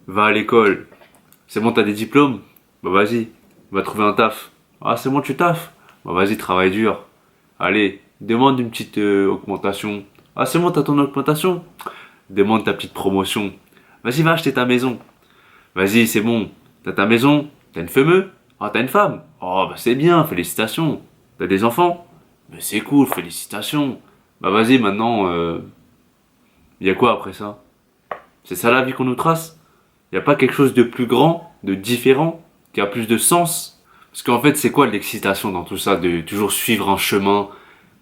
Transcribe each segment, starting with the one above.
Va à l'école. C'est bon, t'as des diplômes? Bah vas-y, va trouver un taf. Ah, c'est bon, tu taffes? Bah vas-y, travaille dur. Allez, demande une petite augmentation. Ah, c'est bon, t'as ton augmentation? Demande ta petite promotion. Vas-y, va acheter ta maison. Vas-y, c'est bon. T'as ta maison? T'as une femme? Ah, t'as une femme? Oh, bah c'est bien, félicitations. T'as des enfants? Mais c'est cool, félicitations. Bah vas-y, maintenant, y a quoi après ça? C'est ça la vie qu'on nous trace? Y a pas quelque chose de plus grand, de différent, qui a plus de sens? Parce qu'en fait, c'est quoi l'excitation dans tout ça, de toujours suivre un chemin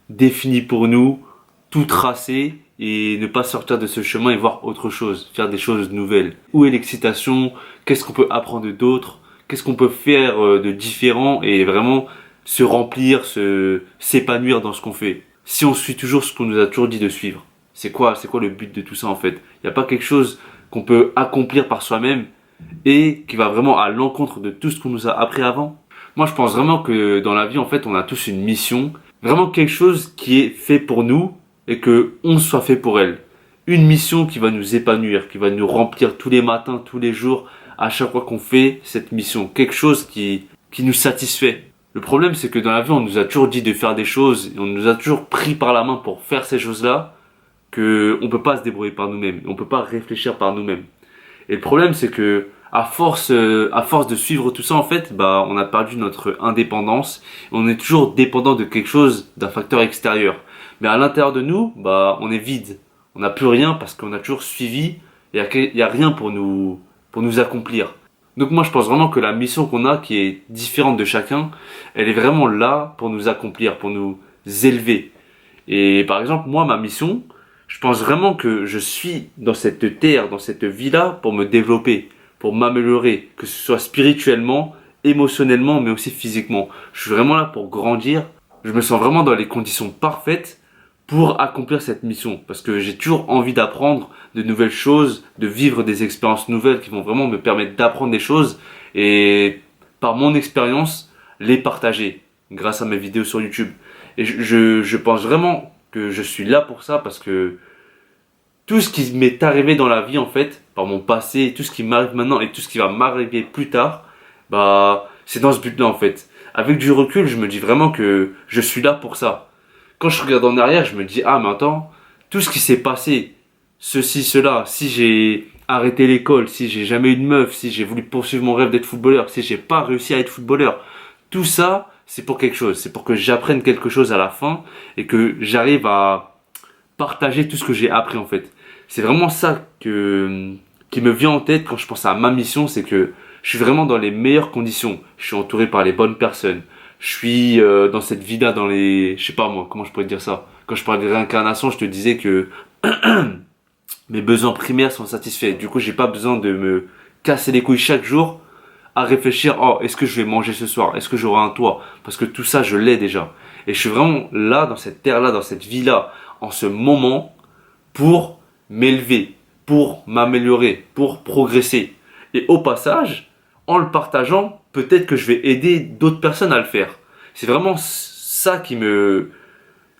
défini pour nous, tout tracé, et ne pas sortir de ce chemin et voir autre chose, faire des choses nouvelles. Où est l'excitation? Qu'est-ce qu'on peut apprendre d'autre? Qu'est-ce qu'on peut faire de différent et vraiment se remplir, s'épanouir dans ce qu'on fait? Si on suit toujours ce qu'on nous a toujours dit de suivre, c'est quoi le but de tout ça en fait? Il n'y a pas quelque chose qu'on peut accomplir par soi-même et qui va vraiment à l'encontre de tout ce qu'on nous a appris avant? Moi, je pense vraiment que dans la vie, en fait, on a tous une mission, vraiment quelque chose qui est fait pour nous et que on soit fait pour elle. Une mission qui va nous épanouir, qui va nous remplir tous les matins, tous les jours, à chaque fois qu'on fait cette mission. Quelque chose qui nous satisfait. Le problème, c'est que dans la vie, on nous a toujours dit de faire des choses, et on nous a toujours pris par la main pour faire ces choses-là, que on peut pas se débrouiller par nous-mêmes, on peut pas réfléchir par nous-mêmes. Et le problème, c'est que à force de suivre tout ça, en fait, bah, on a perdu notre indépendance. On est toujours dépendant de quelque chose, d'un facteur extérieur. Mais à l'intérieur de nous, bah, on est vide. On n'a plus rien parce qu'on a toujours suivi. Il y a rien pour nous accomplir. Donc moi, je pense vraiment que la mission qu'on a, qui est différente de chacun, elle est vraiment là pour nous accomplir, pour nous élever. Et par exemple, moi, ma mission, je pense vraiment que je suis dans cette terre, dans cette vie-là pour me développer, pour m'améliorer, que ce soit spirituellement, émotionnellement, mais aussi physiquement. Je suis vraiment là pour grandir. Je me sens vraiment dans les conditions parfaites pour accomplir cette mission. Parce que j'ai toujours envie d'apprendre de nouvelles choses, de vivre des expériences nouvelles qui vont vraiment me permettre d'apprendre des choses et par mon expérience, les partager grâce à mes vidéos sur YouTube. Et je pense vraiment que je suis là pour ça parce que tout ce qui m'est arrivé dans la vie en fait, par mon passé, tout ce qui m'arrive maintenant et tout ce qui va m'arriver plus tard, bah c'est dans ce but-là en fait. Avec du recul, je me dis vraiment que je suis là pour ça. Quand je regarde en arrière, je me dis ah mais attends, tout ce qui s'est passé, ceci, cela, si j'ai arrêté l'école, si j'ai jamais eu de meuf, si j'ai voulu poursuivre mon rêve d'être footballeur, si j'ai pas réussi à être footballeur, tout ça, c'est pour quelque chose. C'est pour que j'apprenne quelque chose à la fin et que j'arrive à partager tout ce que j'ai appris en fait. C'est vraiment ça qui me vient en tête quand je pense à ma mission, c'est que je suis vraiment dans les meilleures conditions. Je suis entouré par les bonnes personnes. Je suis dans cette vie-là, dans les... Je sais pas moi, comment je pourrais te dire ça? Quand je parlais de réincarnation, je te disais que mes besoins primaires sont satisfaits. Du coup, j'ai pas besoin de me casser les couilles chaque jour à réfléchir, oh, est-ce que je vais manger ce soir? Est-ce que j'aurai un toit? Parce que tout ça, je l'ai déjà. Et je suis vraiment là, dans cette terre-là, dans cette vie-là, en ce moment, pour m'élever, pour m'améliorer, pour progresser. Et au passage, en le partageant, peut-être que je vais aider d'autres personnes à le faire. C'est vraiment ça qui me...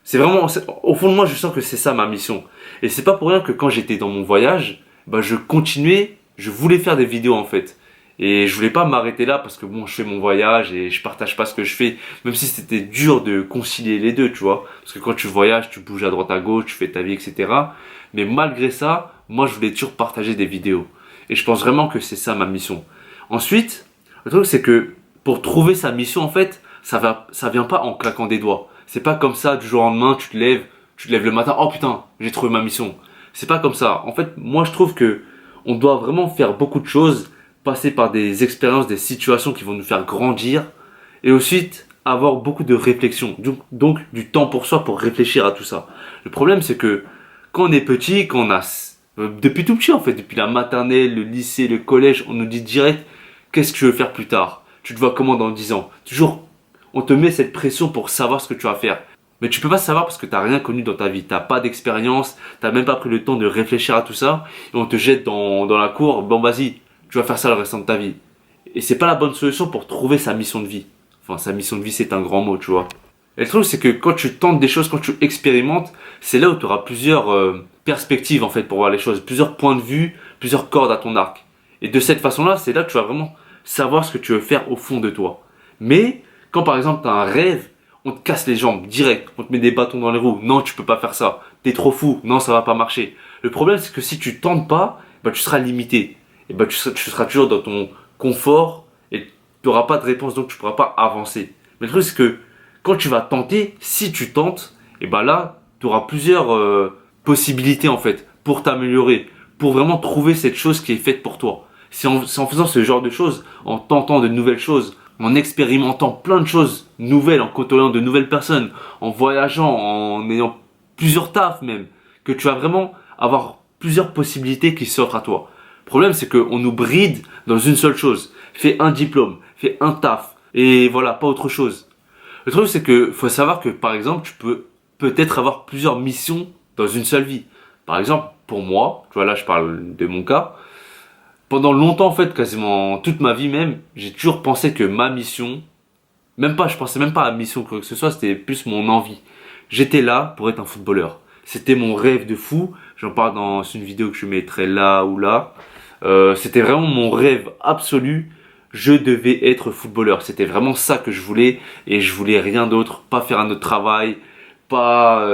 C'est vraiment... Au fond de moi, je sens que c'est ça ma mission. Et c'est pas pour rien que quand j'étais dans mon voyage, bah, je continuais, je voulais faire des vidéos en fait. Et je voulais pas m'arrêter là parce que bon, je fais mon voyage et je partage pas ce que je fais, même si c'était dur de concilier les deux, tu vois. Parce que quand tu voyages, tu bouges à droite à gauche, tu fais ta vie, etc. Mais malgré ça, moi je voulais toujours partager des vidéos. Et je pense vraiment que c'est ça ma mission. Ensuite, le truc c'est que pour trouver sa mission, en fait, ça vient pas en claquant des doigts. C'est pas comme ça du jour au lendemain, tu te lèves le matin, oh putain, j'ai trouvé ma mission. C'est pas comme ça. En fait, moi je trouve que on doit vraiment faire beaucoup de choses, passer par des expériences, des situations qui vont nous faire grandir, et ensuite avoir beaucoup de réflexion. Donc du temps pour soi pour réfléchir à tout ça. Le problème c'est que quand on est petit, quand on a depuis tout petit en fait, depuis la maternelle, le lycée, le collège, on nous dit direct qu'est-ce que tu veux faire plus tard. Tu te vois comment dans 10 ans. Toujours, on te met cette pression pour savoir ce que tu vas faire. Mais tu peux pas savoir parce que t'as rien connu dans ta vie. T'as pas d'expérience, t'as même pas pris le temps de réfléchir à tout ça. Et on te jette dans la cour, bon vas-y, tu vas faire ça le restant de ta vie. Et c'est pas la bonne solution pour trouver sa mission de vie. Enfin, sa mission de vie c'est un grand mot, tu vois. Et le truc c'est que quand tu tentes des choses, quand tu expérimentes, c'est là où tu auras plusieurs perspectives en fait pour voir les choses, plusieurs points de vue, plusieurs cordes à ton arc. Et de cette façon-là, c'est là que tu vas vraiment savoir ce que tu veux faire au fond de toi. Mais quand par exemple tu as un rêve, on te casse les jambes direct, on te met des bâtons dans les roues. Non, tu peux pas faire ça. T'es trop fou. Non, ça va pas marcher. Le problème, c'est que si tu tentes pas, bah, tu seras limité. Et bah, tu seras toujours dans ton confort et tu n'auras pas de réponse, donc tu pourras pas avancer. Mais le truc, c'est que quand tu vas tenter, si tu tentes, et bah là, tu auras plusieurs possibilités en fait pour t'améliorer, pour vraiment trouver cette chose qui est faite pour toi. C'est en faisant ce genre de choses, en tentant de nouvelles choses, en expérimentant plein de choses nouvelles, en côtoyant de nouvelles personnes, en voyageant, en ayant plusieurs tafs même, que tu vas vraiment avoir plusieurs possibilités qui s'offrent à toi. Le problème, c'est qu'on nous bride dans une seule chose. Fais un diplôme, fais un taf, et voilà, pas autre chose. Le truc, c'est que faut savoir que, par exemple, tu peux peut-être avoir plusieurs missions dans une seule vie. Par exemple, pour moi, tu vois, là, je parle de mon cas. Pendant longtemps, en fait, quasiment toute ma vie même, j'ai toujours pensé que ma mission, même pas, je pensais même pas à la mission quoi que ce soit, c'était plus mon envie. J'étais là pour être un footballeur. C'était mon rêve de fou. J'en parle dans une vidéo que je mettrai là ou là. C'était vraiment mon rêve absolu. Je devais être footballeur. C'était vraiment ça que je voulais et je voulais rien d'autre. Pas faire un autre travail. Pas,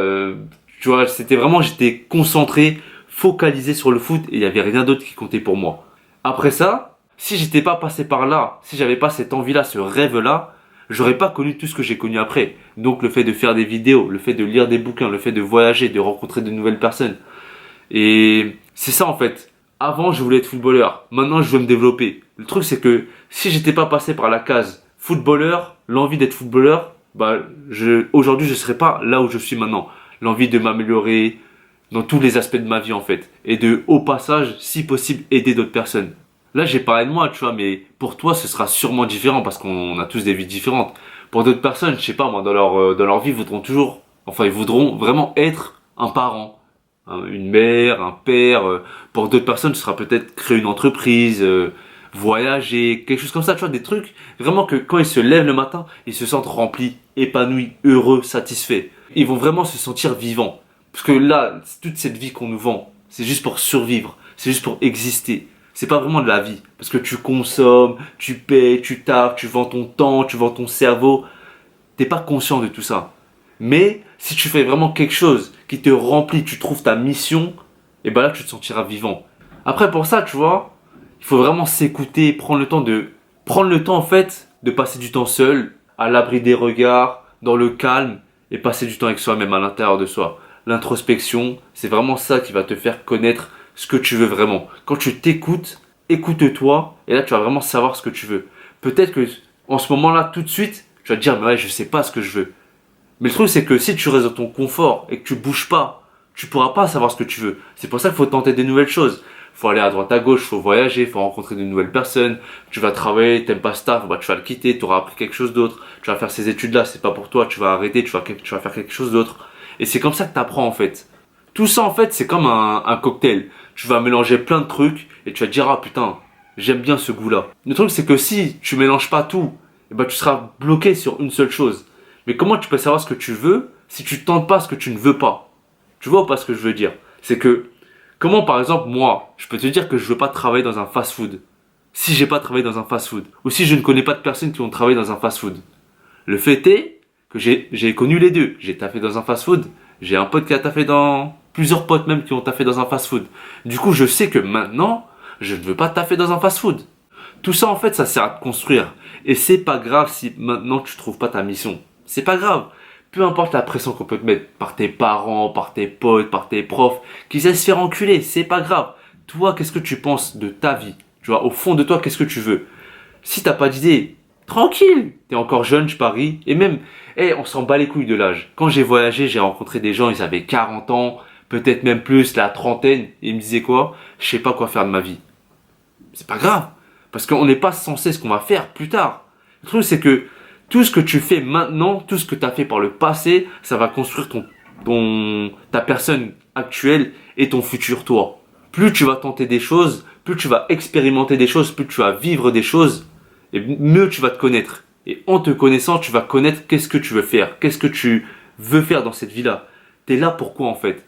tu vois, c'était vraiment, j'étais concentré, focalisé sur le foot et il y avait rien d'autre qui comptait pour moi. Après ça, si j'étais pas passé par là, si j'avais pas cette envie-là, ce rêve-là, j'aurais pas connu tout ce que j'ai connu après. Donc le fait de faire des vidéos, le fait de lire des bouquins, le fait de voyager, de rencontrer de nouvelles personnes. Et c'est ça en fait. Avant, je voulais être footballeur. Maintenant, je veux me développer. Le truc, c'est que si j'étais pas passé par la case footballeur, l'envie d'être footballeur, bah, aujourd'hui, je serais pas là où je suis maintenant. L'envie de m'améliorer dans tous les aspects de ma vie en fait. Et de, au passage, si possible, aider d'autres personnes. Là, j'ai parlé de moi, tu vois, mais pour toi, ce sera sûrement différent parce qu'on a tous des vies différentes. Pour d'autres personnes, je sais pas, moi, dans leur vie, ils voudront vraiment être un parent, hein, une mère, un père. Pour d'autres personnes, ce sera peut-être créer une entreprise, voyager, quelque chose comme ça, tu vois, des trucs vraiment que quand ils se lèvent le matin, ils se sentent remplis, épanouis, heureux, satisfaits. Ils vont vraiment se sentir vivants. Parce que là, toute cette vie qu'on nous vend, c'est juste pour survivre, c'est juste pour exister. C'est pas vraiment de la vie. Parce que tu consommes, tu payes, tu taffes, tu vends ton temps, tu vends ton cerveau. T'es pas conscient de tout ça. Mais si tu fais vraiment quelque chose qui te remplit, tu trouves ta mission, et ben là tu te sentiras vivant. Après pour ça, tu vois, il faut vraiment s'écouter, prendre le temps en fait de passer du temps seul, à l'abri des regards, dans le calme et passer du temps avec soi-même à l'intérieur de soi. L'introspection, c'est vraiment ça qui va te faire connaître ce que tu veux vraiment. Quand tu t'écoutes, écoute-toi et là tu vas vraiment savoir ce que tu veux. Peut-être que en ce moment-là, tout de suite, tu vas te dire mais ouais, je sais pas ce que je veux. Mais le truc c'est que si tu restes dans ton confort et que tu bouges pas, tu pourras pas savoir ce que tu veux. C'est pour ça qu'il faut tenter des nouvelles choses. Faut aller à droite à gauche, faut voyager, faut rencontrer de nouvelles personnes. Tu vas travailler, t'aimes pas ce taf, bah tu vas le quitter, tu auras appris quelque chose d'autre. Tu vas faire ces études là, c'est pas pour toi, tu vas arrêter, tu vas faire quelque chose d'autre. Et c'est comme ça que tu apprends en fait. Tout ça en fait c'est comme un cocktail. Tu vas mélanger plein de trucs et tu vas te dire ah putain j'aime bien ce goût là. Le truc c'est que si tu mélanges pas tout, eh ben, tu seras bloqué sur une seule chose. Mais comment tu peux savoir ce que tu veux si tu tentes pas ce que tu ne veux pas? Tu vois ou pas ce que je veux dire? C'est que comment par exemple moi je peux te dire que je veux pas travailler dans un fast food si j'ai pas travaillé dans un fast food ou si je ne connais pas de personnes qui ont travaillé dans un fast food. Le fait est que j'ai connu les deux. J'ai taffé dans un fast-food. J'ai un pote qui a taffé plusieurs potes même qui ont taffé dans un fast-food. Du coup, je sais que maintenant, je ne veux pas taffer dans un fast-food. Tout ça, en fait, ça sert à te construire. Et c'est pas grave si maintenant tu trouves pas ta mission. C'est pas grave. Peu importe la pression qu'on peut te mettre par tes parents, par tes potes, par tes profs, qu'ils aient se faire enculer, c'est pas grave. Toi, qu'est-ce que tu penses de ta vie? Tu vois, au fond de toi, qu'est-ce que tu veux? Si t'as pas d'idée, tranquille, t'es encore jeune, je parie. Et même, on s'en bat les couilles de l'âge. Quand j'ai voyagé, j'ai rencontré des gens, ils avaient 40 ans, peut-être même plus, la trentaine. Et ils me disaient quoi? Je sais pas quoi faire de ma vie. C'est pas grave. Parce qu'on n'est pas censé ce qu'on va faire plus tard. Le truc, c'est que tout ce que tu fais maintenant, tout ce que tu as fait par le passé, ça va construire ta personne actuelle et ton futur toi. Plus tu vas tenter des choses, plus tu vas expérimenter des choses, plus tu vas vivre des choses, et mieux tu vas te connaître. Et en te connaissant, tu vas connaître qu'est-ce que tu veux faire, qu'est-ce que tu veux faire dans cette vie-là. Tu es là pourquoi en fait?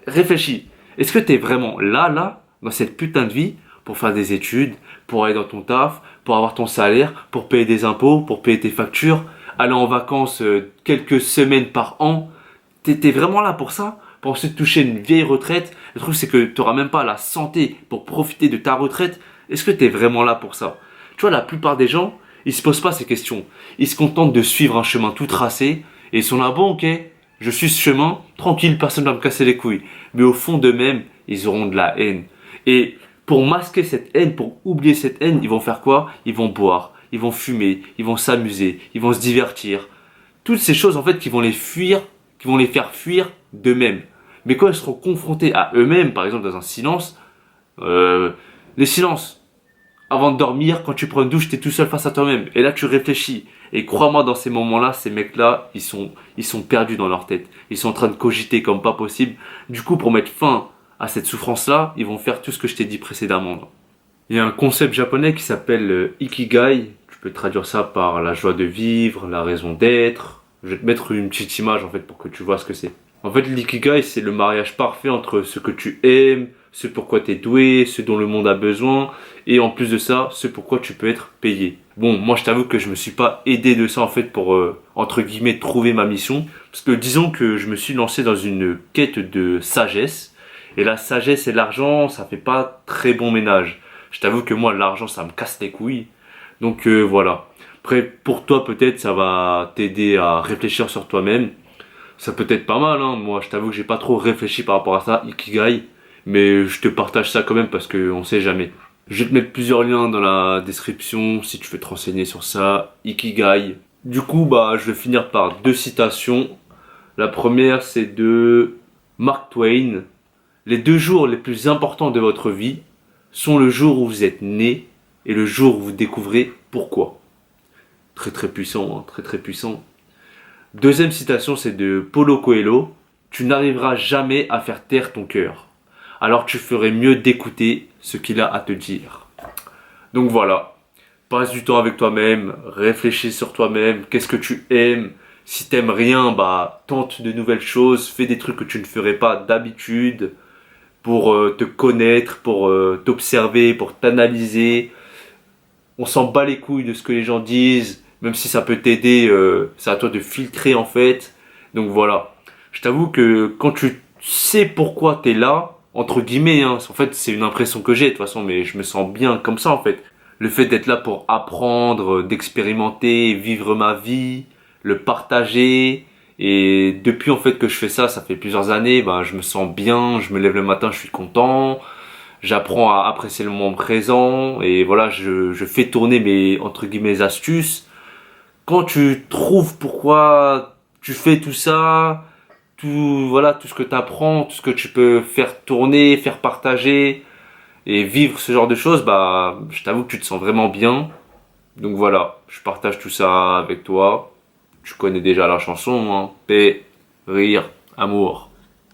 Réfléchis. Est-ce que tu es vraiment là, dans cette putain de vie, pour faire des études, pour aller dans ton taf, pour avoir ton salaire, pour payer des impôts, pour payer tes factures, aller en vacances quelques semaines par an. T'es vraiment là pour ça? Pour ensuite toucher une vieille retraite? Le truc c'est que tu n'auras même pas la santé pour profiter de ta retraite. Est-ce que tu es vraiment là pour ça? Tu vois, la plupart des gens, ils se posent pas ces questions. Ils se contentent de suivre un chemin tout tracé et ils sont là, bon ok, je suis ce chemin, tranquille, personne ne va me casser les couilles. Mais au fond d'eux-mêmes, ils auront de la haine. Et pour masquer cette haine, pour oublier cette haine, ils vont faire quoi? Ils vont boire, ils vont fumer, ils vont s'amuser, ils vont se divertir. Toutes ces choses en fait qui vont les fuir, qui vont les faire fuir d'eux-mêmes. Mais quand ils seront confrontés à eux-mêmes, par exemple dans un silence, les silences, avant de dormir, quand tu prends une douche, tu es tout seul face à toi-même. Et là, tu réfléchis. Et crois-moi, dans ces moments-là, ces mecs-là, ils sont perdus dans leur tête. Ils sont en train de cogiter comme pas possible. Du coup, pour mettre fin à cette souffrance-là, ils vont faire tout ce que je t'ai dit précédemment. Il y a un concept japonais qui s'appelle Ikigai. Tu peux traduire ça par la joie de vivre, la raison d'être. Je vais te mettre une petite image en fait pour que tu vois ce que c'est. En fait, l'ikigai, c'est le mariage parfait entre ce que tu aimes, ce pourquoi tu es doué, ce dont le monde a besoin, et en plus de ça, ce pourquoi tu peux être payé. Bon, moi je t'avoue que je me suis pas aidé de ça en fait pour, entre guillemets, trouver ma mission. Parce que disons que je me suis lancé dans une quête de sagesse, et la sagesse et l'argent, ça fait pas très bon ménage. Je t'avoue que moi, l'argent, ça me casse les couilles. Donc voilà. Après, pour toi, peut-être, ça va t'aider à réfléchir sur toi-même. Ça peut être pas mal, hein. Moi, je t'avoue que j'ai pas trop réfléchi par rapport à ça, Ikigai. Mais je te partage ça quand même parce qu'on sait jamais. Je vais te mettre plusieurs liens dans la description si tu veux te renseigner sur ça. Ikigai. Du coup, bah, je vais finir par deux citations. La première, c'est de Mark Twain. Les 2 jours les plus importants de votre vie sont le jour où vous êtes né et le jour où vous découvrez pourquoi. Très très puissant, hein, très très puissant. Deuxième citation, c'est de Paulo Coelho. Tu n'arriveras jamais à faire taire ton cœur. Alors tu ferais mieux d'écouter ce qu'il a à te dire. Donc voilà, passe du temps avec toi-même, réfléchis sur toi-même, qu'est-ce que tu aimes. Si t'aimes rien, bah tente de nouvelles choses, fais des trucs que tu ne ferais pas d'habitude pour te connaître, pour t'observer, pour t'analyser. On s'en bat les couilles de ce que les gens disent, même si ça peut t'aider, c'est à toi de filtrer en fait. Donc voilà, je t'avoue que quand tu sais pourquoi t'es là, entre guillemets, hein, en fait c'est une impression que j'ai de toute façon, mais je me sens bien comme ça en fait. Le fait d'être là pour apprendre, d'expérimenter, vivre ma vie, le partager. Et depuis en fait que je fais ça, ça fait plusieurs années, ben, je me sens bien, je me lève le matin, je suis content. J'apprends à apprécier le moment présent et voilà, je fais tourner mes entre guillemets astuces. Quand tu trouves pourquoi tu fais tout ça, tout voilà, tout ce que tu apprends, tout ce que tu peux faire tourner, faire partager et vivre ce genre de choses, bah je t'avoue que tu te sens vraiment bien. Donc voilà, je partage tout ça avec toi. Tu connais déjà la chanson, hein. Paix, rire, amour.